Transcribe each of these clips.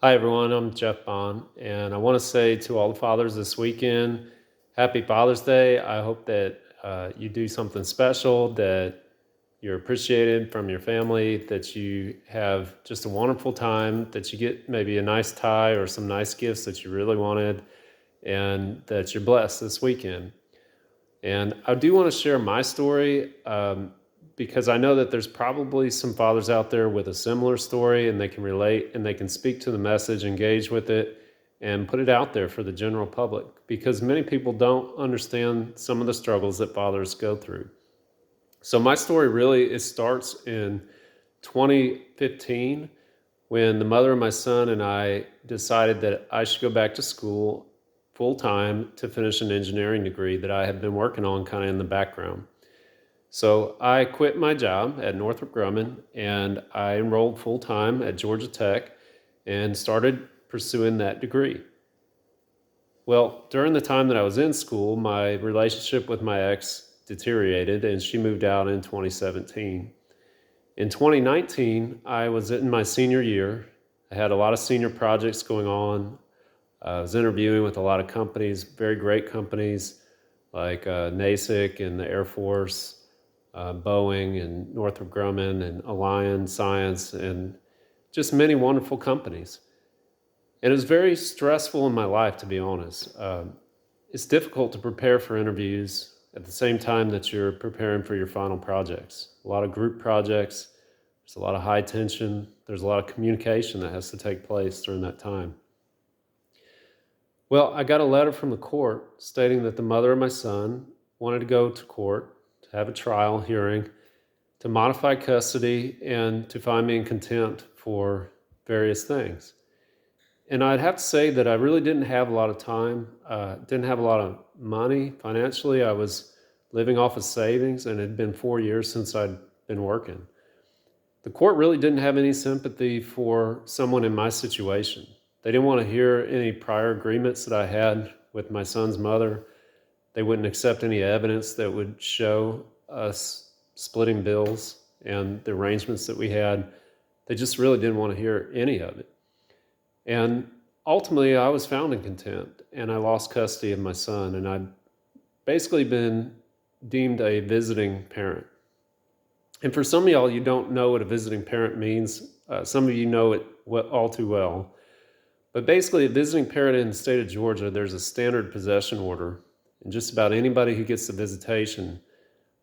Hi, everyone. I'm Jeff Bond, and I want to say to all the fathers this weekend, Happy Father's Day. I hope that you do something special, that you're appreciated from your family, that you have just a wonderful time, that you get maybe a nice tie or some nice gifts that you really wanted, and that you're blessed this weekend. And I do want to share my story because I know that there's probably some fathers out there with a similar story and they can relate and they can speak to the message, engage with it, and put it out there for the general public because many people don't understand some of the struggles that fathers go through. So my story really it starts in 2015 when the mother of my son and I decided that I should go back to school full time to finish an engineering degree that I had been working on kind of in the background. So I quit my job at Northrop Grumman and I enrolled full time at Georgia Tech and started pursuing that degree. Well, during the time that I was in school, my relationship with my ex deteriorated and she moved out in 2017. In 2019, I was in my senior year. I had a lot of senior projects going on. I was interviewing with a lot of companies, very great companies like NASIC and the Air Force, Boeing and Northrop Grumman and Alliant Science, and just many wonderful companies. And it was very stressful in my life, to be honest. It's difficult to prepare for interviews at the same time that you're preparing for your final projects. A lot of group projects, there's a lot of high tension, there's a lot of communication that has to take place during that time. Well, I got a letter from the court stating that the mother of my son wanted to go to court to have a trial hearing to modify custody and to find me in contempt for various things. And I'd have to say that I really didn't have a lot of time, didn't have a lot of money financially. I was living off of savings, and it had been 4 years since I'd been working. The court really didn't have any sympathy for someone in my situation. They didn't want to hear any prior agreements that I had with my son's mother. They wouldn't accept any evidence that would show us splitting bills and the arrangements that we had. They just really didn't want to hear any of it. And ultimately, I was found in contempt and I lost custody of my son. And I'd basically been deemed a visiting parent. And for some of y'all, you don't know what a visiting parent means. Some of you know it all too well. But basically, a visiting parent in the state of Georgia, there's a standard possession order. And just about anybody who gets the visitation,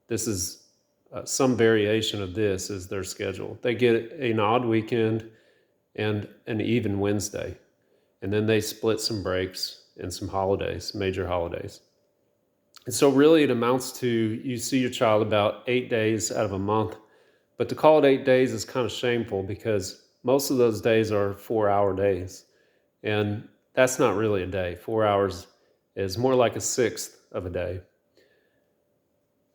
this is some variation of this is their schedule. They get an odd weekend and an even Wednesday. And then they split some breaks and some holidays, major holidays. And so really it amounts to you see your child about 8 days out of a month. But to call it 8 days is kind of shameful because most of those days are 4 hour days. And that's not really a day. 4 hours is more like a sixth of a day.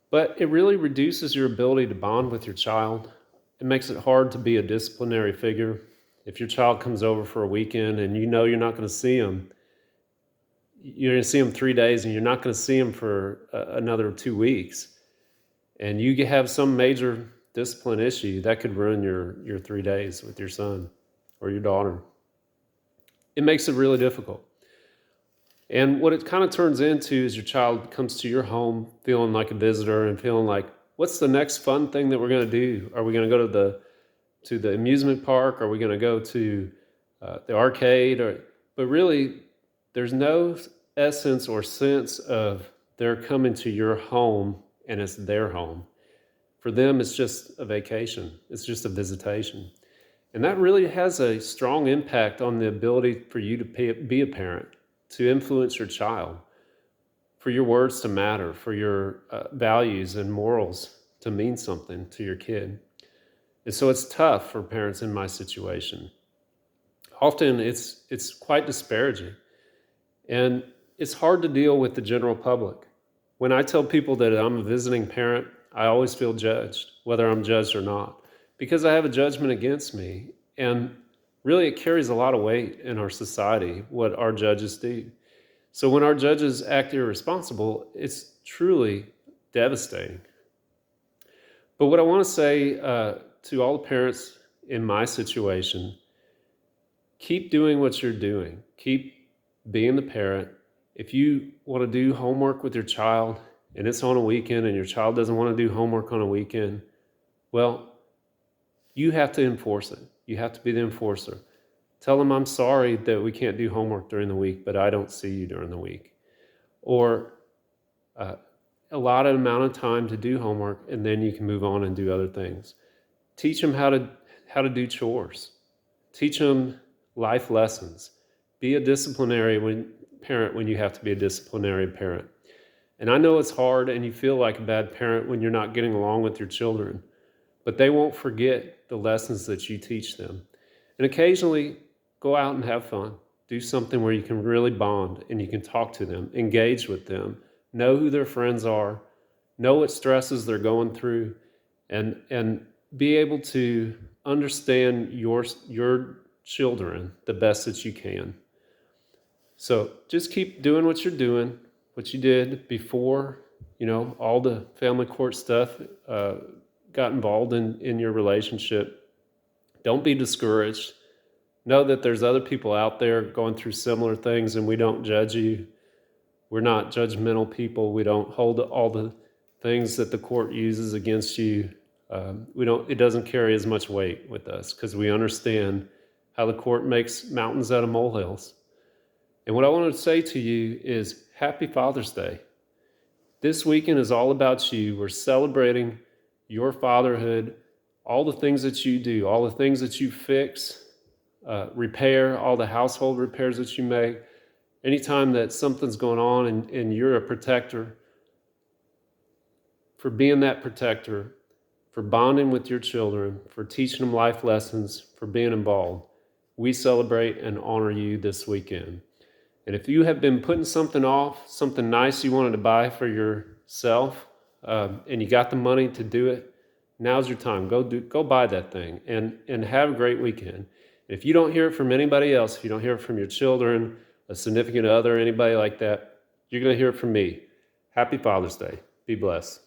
But it really reduces your ability to bond with your child. It makes it hard to be a disciplinary figure. If your child comes over for a weekend and you know you're not going to see them, you're going to see them 3 days and you're not going to see them for another 2 weeks, and you have some major discipline issue, that could ruin your 3 days with your son or your daughter. It makes it really difficult. And what it kind of turns into is your child comes to your home feeling like a visitor and feeling like, what's the next fun thing that we're going to do? Are we going to go to the amusement park? Are we going to go to the arcade? But really, there's no essence or sense of they're coming to your home and it's their home. For them, it's just a vacation. It's just a visitation. And that really has a strong impact on the ability for you to be a parent, to influence your child, for your words to matter, for your values and morals to mean something to your kid. And so it's tough for parents in my situation. Often it's quite disparaging. And it's hard to deal with the general public. When I tell people that I'm a visiting parent, I always feel judged, whether I'm judged or not, because I have a judgment against me. And really, it carries a lot of weight in our society, what our judges do. So when our judges act irresponsible, it's truly devastating. But what I want to say to all the parents in my situation keep doing what you're doing. Keep being the parent. If you want to do homework with your child and it's on a weekend and your child doesn't want to do homework on a weekend, well, you have to enforce it. You have to be the enforcer. Tell them, I'm sorry that we can't do homework during the week, but I don't see you during the week. Or uh, allot an amount of time to do homework, and then you can move on and do other things. Teach them how to do chores. Teach them life lessons. Be a disciplinary parent when you have to be a disciplinary parent. And I know it's hard and you feel like a bad parent when you're not getting along with your children, but they won't forget the lessons that you teach them. And occasionally, go out and have fun. Do something where you can really bond and you can talk to them, engage with them, know who their friends are, know what stresses they're going through, and be able to understand your children the best that you can. So just keep doing what you're doing, what you did before, all the family court stuff got involved in your relationship. Don't be discouraged. Know that there's other people out there going through similar things, and we don't judge you. We're not judgmental people. We don't hold all the things that the court uses against you. It doesn't carry as much weight with us because we understand how the court makes mountains out of molehills. And what I want to say to you is Happy Father's Day. This weekend is all about you. We're celebrating your fatherhood, all the things that you do, all the things that you fix, repair, all the household repairs that you make. Anytime that something's going on and you're a protector, for being that protector, for bonding with your children, for teaching them life lessons, for being involved, we celebrate and honor you this weekend. And if you have been putting something off, something nice you wanted to buy for yourself, and you got the money to do it, now's your time. Go buy that thing and have a great weekend. If you don't hear it from anybody else, if you don't hear it from your children, a significant other, anybody like that, you're going to hear it from me. Happy Father's Day. Be blessed.